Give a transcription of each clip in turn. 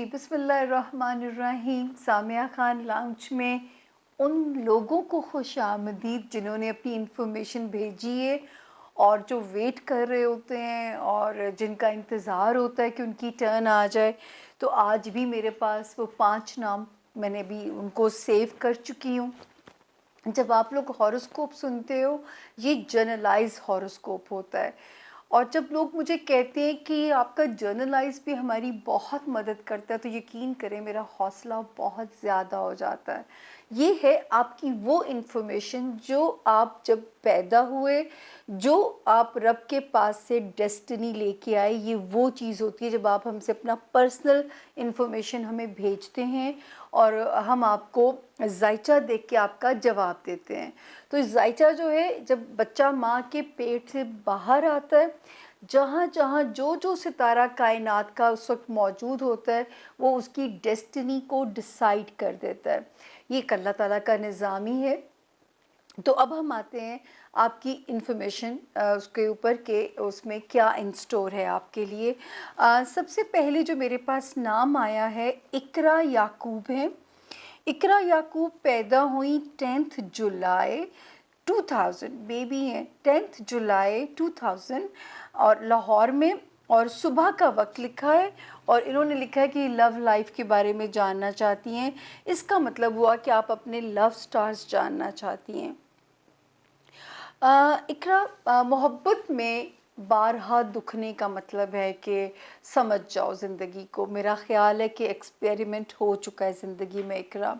जी, बिस्मिल्लाहिर्रहमानिर्रहीम। सामिया खान लाउंज में उन लोगों को खुशामदीद जिन्होंने अपनी इन्फॉर्मेशन भेजी है और जो वेट कर रहे होते हैं और जिनका इंतज़ार होता है कि उनकी टर्न आ जाए। तो आज भी मेरे पास वो 5 नाम मैंने भी उनको सेव कर चुकी हूँ। जब आप लोग हॉरोस्कोप सुनते हो, ये जनरलाइज हॉरोस्कोप होता है। और जब लोग मुझे कहते हैं कि आपका जर्नलाइज भी हमारी बहुत मदद करता है, तो यकीन करें मेरा हौसला बहुत ज़्यादा हो जाता है। ये है आपकी वो इन्फॉर्मेशन जो आप जब पैदा हुए, जो आप रब के पास से डेस्टिनी लेके आए, ये वो चीज़ होती है जब आप हमसे अपना पर्सनल इन्फॉर्मेशन हमें भेजते हैं और हम आपको जायचा देख के आपका जवाब देते हैं। तो जायचा जो है, जब बच्चा माँ के पेट से बाहर आता है, जहाँ जहाँ जो जो सितारा कायनात का उस वक्त मौजूद होता है, वो उसकी डेस्टिनी को डिसाइड कर देता है। ये एक अल्लाह ताला का निज़ाम ही है। तो अब हम आते हैं आपकी इन्फॉर्मेशन उसके ऊपर के उसमें क्या इन स्टोर है आपके लिए। सबसे पहले जो मेरे पास नाम आया है, इकरा याकूब है। इकरा याकूब पैदा हुई 10th जुलाई 2000, बेबी हैं 10th जुलाई 2000 और लाहौर में। और सुबह का वक्त लिखा है और इन्होंने लिखा है कि लव लाइफ के बारे में जानना चाहती हैं। इसका मतलब हुआ कि आप अपने लव स्टार्स जानना चाहती हैं। इकरा, मोहब्बत में बारहा दुखने का मतलब है कि समझ जाओ ज़िंदगी को। मेरा ख़्याल है कि एक्सपेरिमेंट हो चुका है ज़िंदगी में इकरा।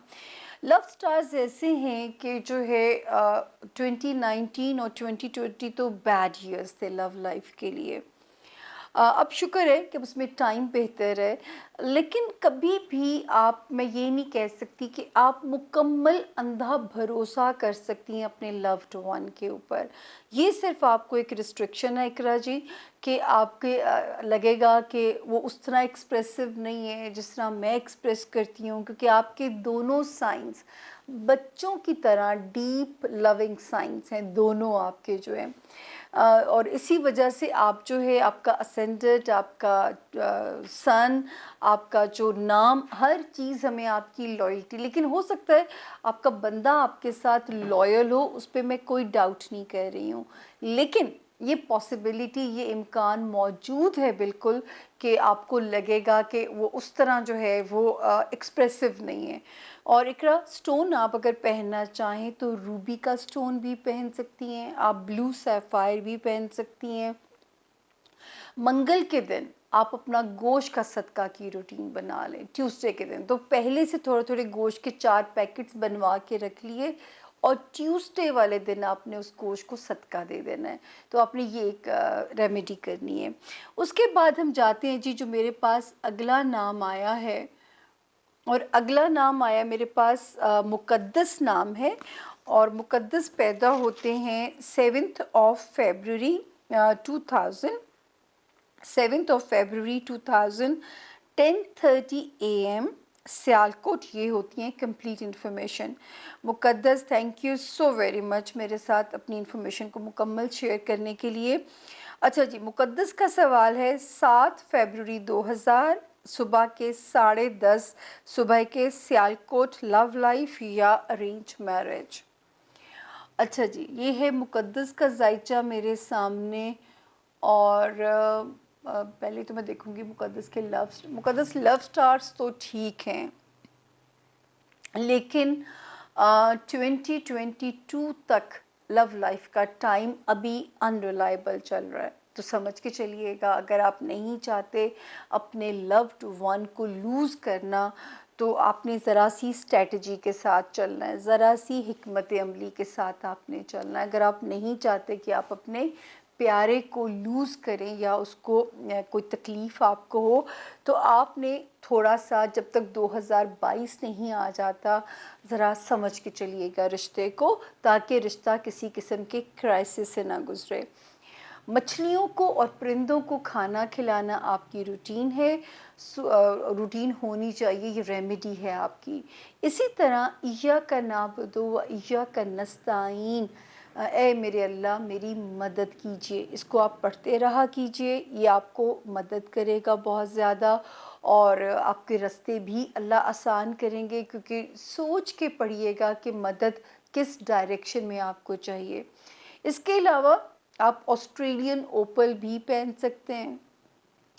लव स्टार्स ऐसे हैं कि जो है 2019 और 2020 तो बैड ईयर्स थे लव लाइफ के लिए। अब शुक्र है कि उसमें टाइम बेहतर है, लेकिन कभी भी आप, मैं ये नहीं कह सकती कि आप मुकम्मल अंधा भरोसा कर सकती हैं अपने लव्ड वन के ऊपर। ये सिर्फ आपको एक रिस्ट्रिक्शन है इकरा जी, कि आपके लगेगा कि वो उस तरह एक्सप्रेसिव नहीं है जिस तरह मैं एक्सप्रेस करती हूँ, क्योंकि आपके दोनों साइंस बच्चों की तरह डीप लविंग साइंस हैं दोनों आपके जो हैं। और इसी वजह से आप जो है, आपका असेंडेंट, आपका सन, आपका जो नाम, हर चीज़ हमें आपकी लॉयल्टी। लेकिन हो सकता है आपका बंदा आपके साथ लॉयल हो, उस पर मैं कोई डाउट नहीं कर रही हूँ, लेकिन ये पॉसिबिलिटी, ये इम्कान मौजूद है बिल्कुल कि आपको लगेगा कि वो उस तरह जो है वो एक्सप्रेसिव नहीं है। और इकरा, स्टोन आप अगर पहनना चाहें तो रूबी का स्टोन भी पहन सकती हैं, आप ब्लू सैफायर भी पहन सकती हैं। मंगल के दिन आप अपना गोश्त का सदका की रूटीन बना लें। ट्यूसडे के दिन तो पहले से थोड़े थोड़े गोश्त के 4 पैकेट्स बनवा के रख लिए और ट्यूसडे वाले दिन आपने उस गोश्त को सदका दे देना है। तो आपने ये एक रेमेडी करनी है। उसके बाद हम जाते हैं जी, जो मेरे पास अगला नाम आया है, और अगला नाम आया मेरे पास मुक़द्दस नाम है। और मुक़द्दस पैदा होते हैं 7th of February 2000, 7th of February 2000, 10:30 AM, Sialkot. ये होती हैं complete information. Muqaddas, thank you so very much मेरे साथ अपनी इन्फॉर्मेशन को मुकम्मल शेयर करने के लिए। अच्छा जी, मुक़द्दस का सवाल है 7 फरवरी 2000 सुबह के 10:30 सुबह के, सियालकोट, लव लाइफ या अरेंज मैरिज? अच्छा जी, ये है मुक़द्दस का जायचा मेरे सामने। और पहले तो मैं देखूंगी मुक़द्दस लव स्टार्स तो ठीक हैं, लेकिन 2022 तक लव लाइफ का टाइम अभी अनरिलायबल चल रहा है। तो समझ के चलिएगा, अगर आप नहीं चाहते अपने लव्ड वन को लूज़ करना, तो आपने ज़रा सी स्ट्रेटजी के साथ चलना है, ज़रा सी हिकमत अमली के साथ आपने चलना है। अगर आप नहीं चाहते कि आप अपने प्यारे को लूज़ करें या उसको कोई तकलीफ़ आपको हो, तो आपने थोड़ा सा, जब तक 2022 नहीं आ जाता, ज़रा समझ के चलिएगा रिश्ते को, ताकि रिश्ता किसी किस्म के क्राइसिस से ना गुजरे। मछलियों को और परिंदों को खाना खिलाना आपकी रूटीन है, रूटीन होनी चाहिए, ये रेमेडी है आपकी। इसी तरह इय्याका नाबुदु व इय्याका नस्ताईन, ए मेरे अल्लाह मेरी मदद कीजिए, इसको आप पढ़ते रहा कीजिए, ये आपको मदद करेगा बहुत ज़्यादा और आपके रास्ते भी अल्लाह आसान करेंगे, क्योंकि सोच के पढ़िएगा कि मदद किस डायरेक्शन में आपको चाहिए। इसके अलावा आप ऑस्ट्रेलियन ओपल भी पहन सकते हैं,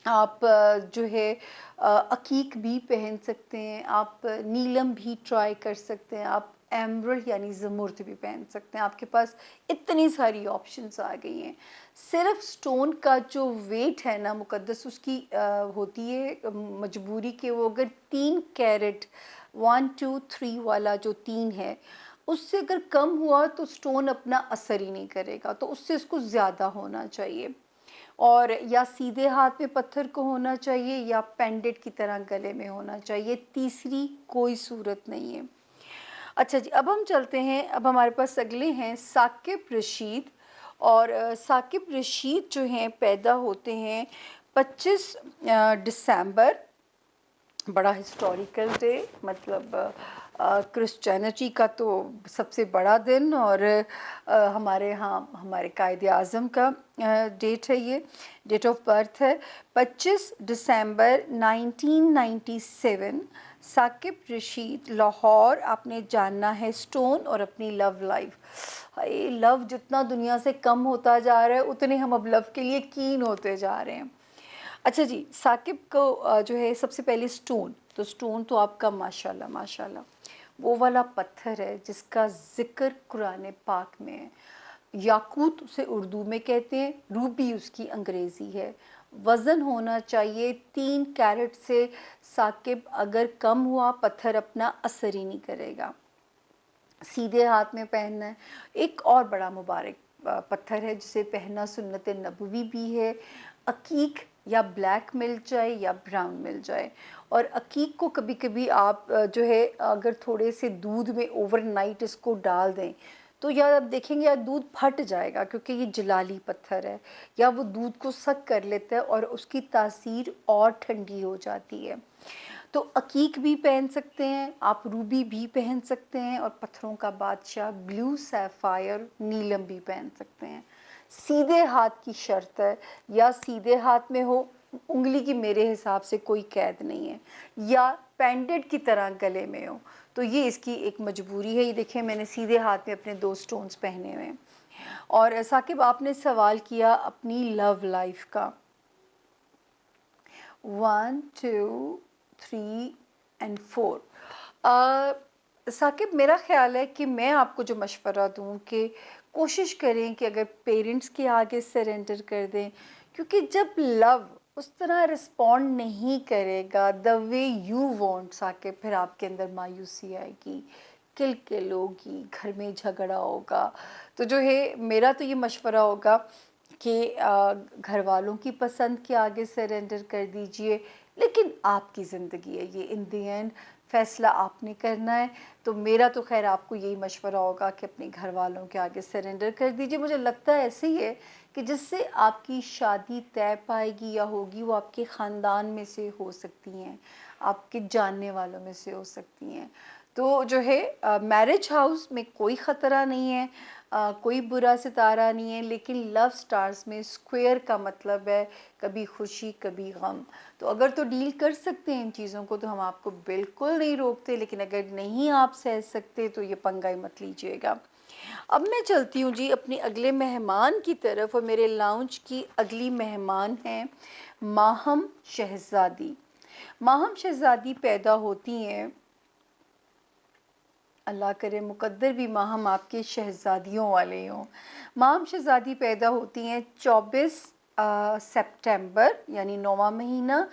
आप जो है अकीक भी पहन सकते हैं, आप नीलम भी ट्राई कर सकते हैं, आप एमरल्ड यानी ज़मुर्द भी पहन सकते हैं। आपके पास इतनी सारी ऑप्शंस आ गई हैं। सिर्फ स्टोन का जो वेट है ना मुक़द्दस, उसकी होती है मजबूरी कि वो अगर 3 कैरेट 1 2 3 वाला जो 3 है, उससे अगर कम हुआ तो स्टोन अपना असर ही नहीं करेगा, तो उससे उसको ज़्यादा होना चाहिए। और या सीधे हाथ में पत्थर को होना चाहिए या पेंडेंट की तरह गले में होना चाहिए, तीसरी कोई सूरत नहीं है। अच्छा जी, अब हम चलते हैं, अब हमारे पास अगले हैं साकिब रशीद। और साकिब रशीद जो हैं पैदा होते हैं 25 दिसंबर, बड़ा हिस्टोरिकल डे, मतलब क्रिश्चियनिटी का तो सबसे बड़ा दिन, और हमारे यहाँ हमारे कायदे आज़म का डेट है, ये डेट ऑफ बर्थ है 25 दिसंबर 1997। साकिब रशीद, लाहौर। आपने जानना है स्टोन और अपनी लव लाइफ। ये लव जितना दुनिया से कम होता जा रहा है, उतने हम अब लव के लिए कीन होते जा रहे हैं। अच्छा जी, साकिब को जो है सबसे पहले स्टोन, तो स्टोन तो आपका माशाल्लाह माशाल्लाह वो वाला पत्थर है जिसका ज़िक्र कुरान पाक में है। याकूत उसे उर्दू में कहते हैं, रूबी उसकी अंग्रेज़ी है। वज़न होना चाहिए 3 कैरेट से, साकिब अगर कम हुआ पत्थर अपना असर ही नहीं करेगा। सीधे हाथ में पहनना है। एक और बड़ा मुबारक पत्थर है जिसे पहनना सुन्नत नबवी भी है। अकीक या ब्लैक मिल जाए या ब्राउन मिल जाए, और अकीक को कभी कभी आप जो है अगर थोड़े से दूध में ओवरनाइट इसको डाल दें, तो या आप देखेंगे या दूध फट जाएगा, क्योंकि ये जलाली पत्थर है, या वो दूध को सक कर लेता है और उसकी तासीर और ठंडी हो जाती है। तो अकीक भी पहन सकते हैं आप, रूबी भी पहन सकते हैं, और पत्थरों का बादशाह ब्लू सैफायर नीलम भी पहन सकते हैं। सीधे हाथ की शर्त है, या सीधे हाथ में हो, उंगली की मेरे हिसाब से कोई कैद नहीं है, या पेंडेंट की तरह गले में हो, तो ये इसकी एक मजबूरी है। ये देखें मैंने सीधे हाथ में अपने 2 स्टोन्स पहने हुए हैं। और साकिब आपने सवाल किया अपनी लव लाइफ का। 1 2 3 एंड 4। साकिब मेरा ख़्याल है कि मैं आपको जो मशवरा दूं कि कोशिश करें कि अगर पेरेंट्स के आगे सरेंडर कर दें, क्योंकि जब लव उस तरह रिस्पॉन्ड नहीं करेगा the way you want Saqib, फिर आपके अंदर मायूसी आएगी, किल होगी, घर में झगड़ा होगा। तो जो है मेरा तो ये मशवरा होगा कि घर वालों की पसंद के आगे सरेंडर कर दीजिए, लेकिन आपकी ज़िंदगी है ये, इन दी एंड फ़ैसला आपने करना है। तो मेरा तो खैर आपको यही मशवरा होगा कि अपने घर वालों के आगे सरेंडर कर दीजिए। मुझे लगता है ऐसे ही है कि जिससे आपकी शादी तय पाएगी या होगी, वो आपके ख़ानदान में से हो सकती हैं, आपके जानने वालों में से हो सकती हैं। तो जो है मैरिज हाउस में कोई ख़तरा नहीं है, कोई बुरा सितारा नहीं है, लेकिन लव स्टार्स में स्क्वायर का मतलब है कभी खुशी कभी गम। तो अगर तो डील कर सकते हैं इन चीज़ों को तो हम आपको बिल्कुल नहीं रोकते, लेकिन अगर नहीं आप सह सकते तो ये पंगा ही मत लीजिएगा। अब मैं चलती हूँ जी अपने अगले मेहमान की तरफ, और मेरे लाउंज की अगली मेहमान हैं माहम शहज़ादी। माहम शहज़ादी पैदा होती हैं, अल्लाह करे मुकद्दर भी माहम आपके शहज़ादियों वाले हों। माहम शहज़ादी पैदा होती हैं 24 सितंबर यानी 9वां महीना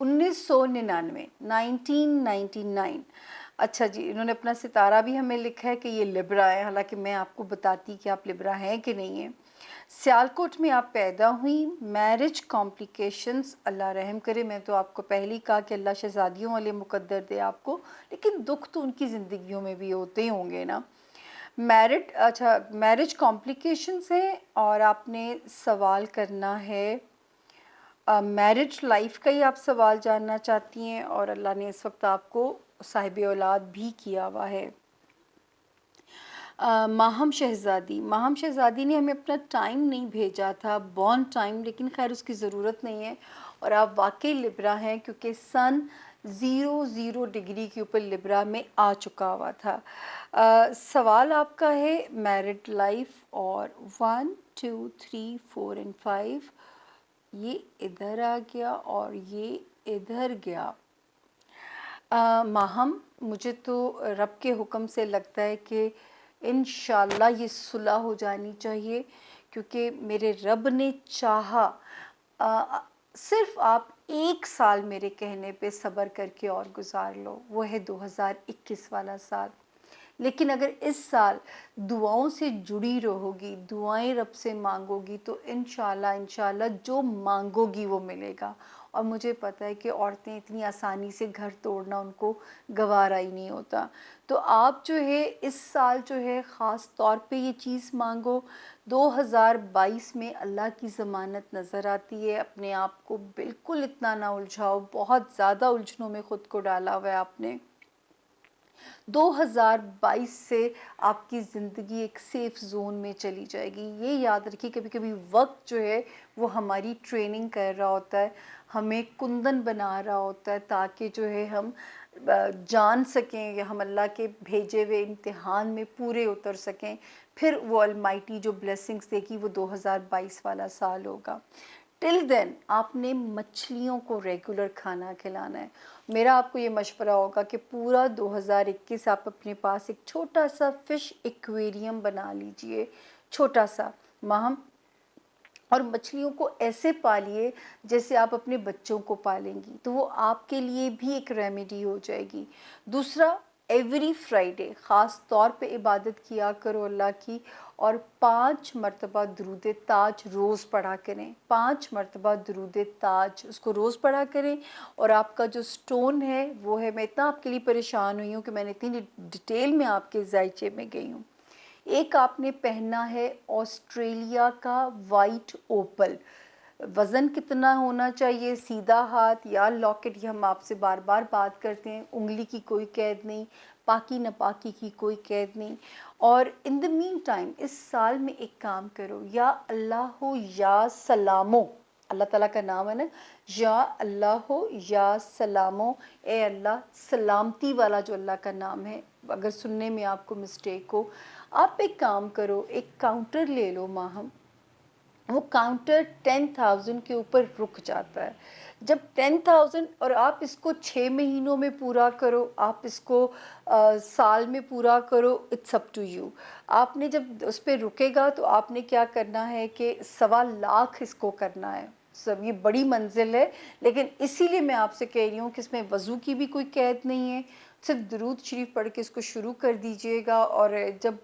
1999, 1999। अच्छा जी, इन्होंने अपना सितारा भी हमें लिखा है कि ये लिब्रा है, हालांकि मैं आपको बताती कि आप लिब्रा हैं कि नहीं है। सियालकोट में आप पैदा हुई। मैरिज कॉम्प्लिकेशंस, अल्लाह रहम करे, मैं तो आपको पहले ही कहा कि अल्लाह शहज़ादियों वाले मुकद्दर दे आपको, लेकिन दुख तो उनकी ज़िंदगियों में भी होते ही होंगे ना। मैरिड, अच्छा मैरिज कॉम्प्लिकेशंस हैं, और आपने सवाल करना है मैरिज लाइफ का ही आप सवाल जानना चाहती हैं, और अल्लाह ने इस वक्त आपको साहिब औलाद भी किया हुआ है। माहम शहज़ादी ने हमें अपना टाइम नहीं भेजा था, बॉर्न टाइम, लेकिन ख़ैर उसकी ज़रूरत नहीं है। और आप वाक़ई लिब्रा हैं क्योंकि सन 00 डिग्री के ऊपर लिब्रा में आ चुका हुआ था। सवाल आपका है मैरिड लाइफ़ और 1, 2, 3, 4 एंड 5 ये इधर आ गया और ये इधर गया। माहम, मुझे तो रब के हुक्म से लगता है कि इंशाल्लाह ये सुलह हो जानी चाहिए, क्योंकि मेरे रब ने चाहा। सिर्फ आप 1 साल मेरे कहने पे सब्र करके और गुजार लो, वो है 2021 वाला साल। लेकिन अगर इस साल दुआओं से जुड़ी रहोगी, दुआएं रब से मांगोगी, तो इंशाल्लाह इंशाल्लाह जो मांगोगी वो मिलेगा। और मुझे पता है कि औरतें इतनी आसानी से घर तोड़ना उनको गवारा ही नहीं होता। तो आप जो है इस साल जो है ख़ास तौर पे ये चीज़ मांगो। 2022 में अल्लाह की ज़मानत नज़र आती है। अपने आप को बिल्कुल इतना ना उलझाओ, बहुत ज़्यादा उलझनों में ख़ुद को डाला हुआ है आपने। 2022 से आपकी ज़िंदगी एक सेफ़ ज़ोन में चली जाएगी। ये याद रखिए, कभी-कभी वक़्त जो है वो हमारी ट्रेनिंग कर रहा होता है, हमें कुंदन बना रहा होता है, ताकि जो है हम जान सकें या हम अल्लाह के भेजे हुए इम्तिहान में पूरे उतर सकें। फिर वो अलमाइटी जो ब्लेसिंग्स देगी वो 2022 वाला साल होगा। टिल देन आपने मछलियों को रेगुलर खाना खिलाना है। मेरा आपको ये मशवरा होगा कि पूरा 2021 आप अपने पास एक छोटा सा फ़िश एक्वेरियम बना लीजिए, छोटा सा माहम। और मछलियों को ऐसे पालिए जैसे आप अपने बच्चों को पालेंगी, तो वो आपके लिए भी एक रेमेडी हो जाएगी। दूसरा, एवरी फ्राइडे ख़ास तौर पे इबादत किया करो अल्लाह की, और 5 मरतबा दुरूद ताज रोज़ पढ़ा करें। 5 मरतबा दुरूद ताज उसको रोज़ पढ़ा करें। और आपका जो स्टोन है वो है, मैं इतना आपके लिए परेशान हुई हूँ कि मैंने इतनी डिटेल में आपके जायचे में गई हूँ। एक आपने पहनना है ऑस्ट्रेलिया का वाइट ओपल। वज़न कितना होना चाहिए, सीधा हाथ या लॉकेट, ये हम आपसे बार बार बात करते हैं। उंगली की कोई कैद नहीं, पाकी नापाकी की कोई कैद नहीं। और इन द मीन टाइम इस साल में एक काम करो, या अल्लाह हो या सलामो, अल्लाह ताला का नाम है ना, या अल्लाह हो या सलामो, ए अल्लाह सलामती वाला जो अल्लाह का नाम है। अगर सुनने में आपको मिस्टेक हो, आप एक काम करो, एक काउंटर ले लो माहम। वो काउंटर 10,000 के ऊपर रुक जाता है। जब 10,000, और आप इसको 6 महीनों में पूरा करो, आप इसको साल में पूरा करो, इट्स अप टू यू। आपने जब उस पर रुकेगा तो आपने क्या करना है कि 1.25 इसको करना है। सब ये बड़ी मंजिल है, लेकिन इसीलिए मैं आपसे कह रही हूँ कि इसमें वज़ू की भी कोई कैद नहीं है। सिर्फ दुरूद शरीफ पढ़ के इसको शुरू कर दीजिएगा, और जब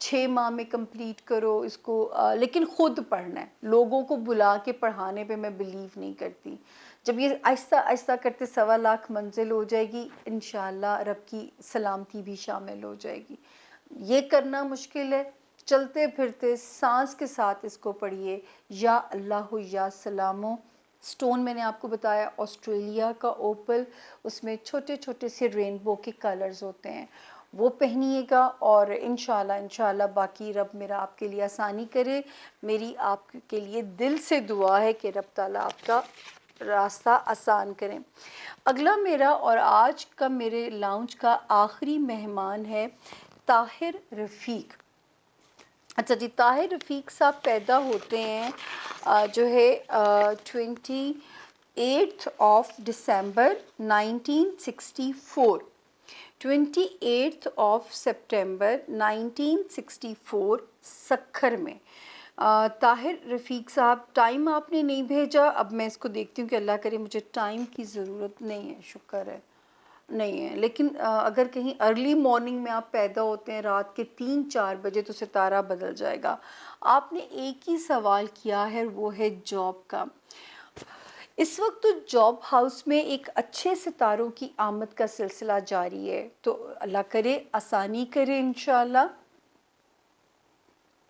6 माह में कंप्लीट करो इसको। लेकिन ख़ुद पढ़ना है, लोगों को बुला के पढ़ाने पे मैं बिलीव नहीं करती। जब ये आहिस्ता आहिस्ता करते 1.25 मंजिल हो जाएगी, इंशाअल्लाह रब की सलामती भी शामिल हो जाएगी। ये करना मुश्किल है, चलते फिरते सांस के साथ इसको पढ़िए, या अल्लाह या सलामो। स्टोन मैंने आपको बताया ऑस्ट्रेलिया का ओपल, उसमें छोटे छोटे से रेनबो के कलर्स होते हैं, वो पहनिएगा। और इंशाल्लाह इंशाल्लाह बाकी रब मेरा आपके लिए आसानी करे। मेरी आपके लिए दिल से दुआ है कि रब ताला आपका रास्ता आसान करें। अगला मेरा और आज का मेरे लाउंज का आखिरी मेहमान है ताहिर रफ़ीक। अच्छा जी, ताहिर रफ़ीक साहब पैदा होते हैं जो है 28 दिसंबर 1964, 28 सितंबर 1964 सक्खर में। ताहिर रफ़ीक साहब, टाइम आपने नहीं भेजा, अब मैं इसको देखती हूँ कि अल्लाह करे मुझे टाइम की ज़रूरत नहीं है, शुक्र है नहीं है। लेकिन अगर कहीं अर्ली मॉर्निंग में आप पैदा होते हैं रात के 3-4 बजे, तो सितारा बदल जाएगा। आपने एक ही सवाल किया है, वो है जॉब का। इस वक्त तो जॉब हाउस में एक अच्छे सितारों की आमद का सिलसिला जारी है, तो अल्लाह करे आसानी करे इंशाल्लाह।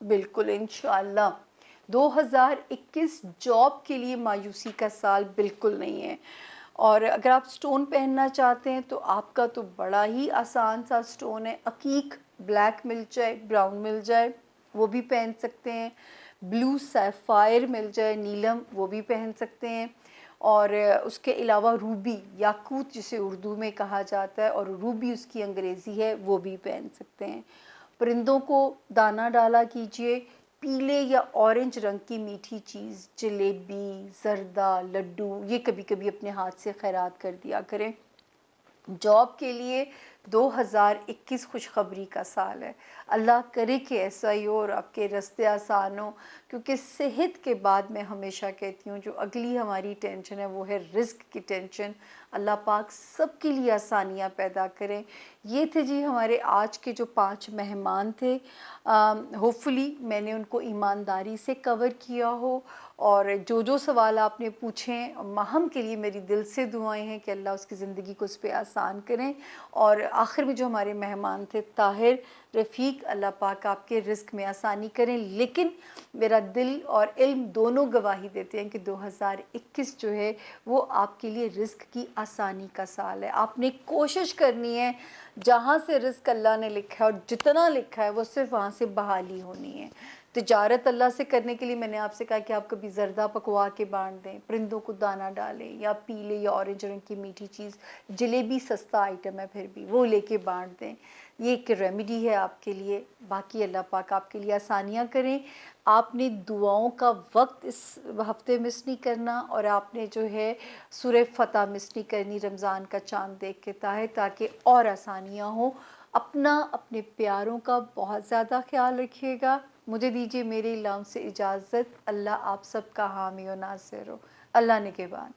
बिल्कुल इंशाल्लाह 2021 जॉब के लिए मायूसी का साल बिल्कुल नहीं है। और अगर आप स्टोन पहनना चाहते हैं तो आपका तो बड़ा ही आसान सा स्टोन है, अकीक ब्लैक मिल जाए, ब्राउन मिल जाए, वो भी पहन सकते हैं। ब्लू सैफ़ायर मिल जाए, नीलम, वो भी पहन सकते हैं। और उसके अलावा रूबी, याकूत जिसे उर्दू में कहा जाता है और रूबी उसकी अंग्रेज़ी है, वो भी पहन सकते हैं। परिंदों को दाना डाला कीजिए। पीले या ऑरेंज रंग की मीठी चीज़, जलेबी, ज़र्दा, लड्डू, ये कभी-कभी अपने हाथ से खैरात कर दिया करें। जॉब के लिए 2021 खुशखबरी का साल है। अल्लाह करे कि ऐसा ही हो और आपके रास्ते आसान हो, क्योंकि सेहत के बाद मैं हमेशा कहती हूँ जो अगली हमारी टेंशन है वो है रिस्क की टेंशन। अल्लाह पाक सबके लिए आसानियाँ पैदा करें। ये थे जी हमारे आज के जो 5 मेहमान थे। होपफुली मैंने उनको ईमानदारी से कवर किया हो और जो सवाल आपने पूछे माहम के लिए मेरी दिल से दुआएं हैं कि अल्लाह उसकी ज़िंदगी को उस पर आसान करें। और आखिर में जो हमारे मेहमान थे ताहिर, रफ़ीक, अल्लाह पाक आपके रिस्क में आसानी करें। लेकिन मेरा दिल और इल्म दोनों गवाही देते हैं कि 2021 जो है वो आपके लिए रिस्क की आसानी का साल है। आपने कोशिश करनी है, जहाँ से रिस्क अल्लाह ने लिखा है और जितना लिखा है वो सिर्फ वहाँ से बहाली होनी है। तिजारत अल्लाह से करने के लिए मैंने आपसे कहा कि आप कभी ज़र्दा पकवा के बाँट दें, परिंदों को दाना डालें, या पीले या ऑरेंज रंग की मीठी चीज़, जलेबी सस्ता आइटम है फिर भी, वो लेके बाँट दें। ये एक रेमेडी है आपके लिए। बाकी अल्लाह पाक आपके लिए आसानियाँ करें। आपने दुआओं का वक़्त इस हफ़्ते मिस नहीं करना और आपने जो है सूरह फ़तह मिस नहीं करनी रमज़ान का चाँद देख के ताकि और आसानियाँ हों। अपना, अपने प्यारों का बहुत ज़्यादा ख़्याल रखिएगा। मुझे दीजिए मेरे इलाम से इजाज़त। अल्लाह आप सबका हामी और नासिर हो। अल्लाह निगहबान।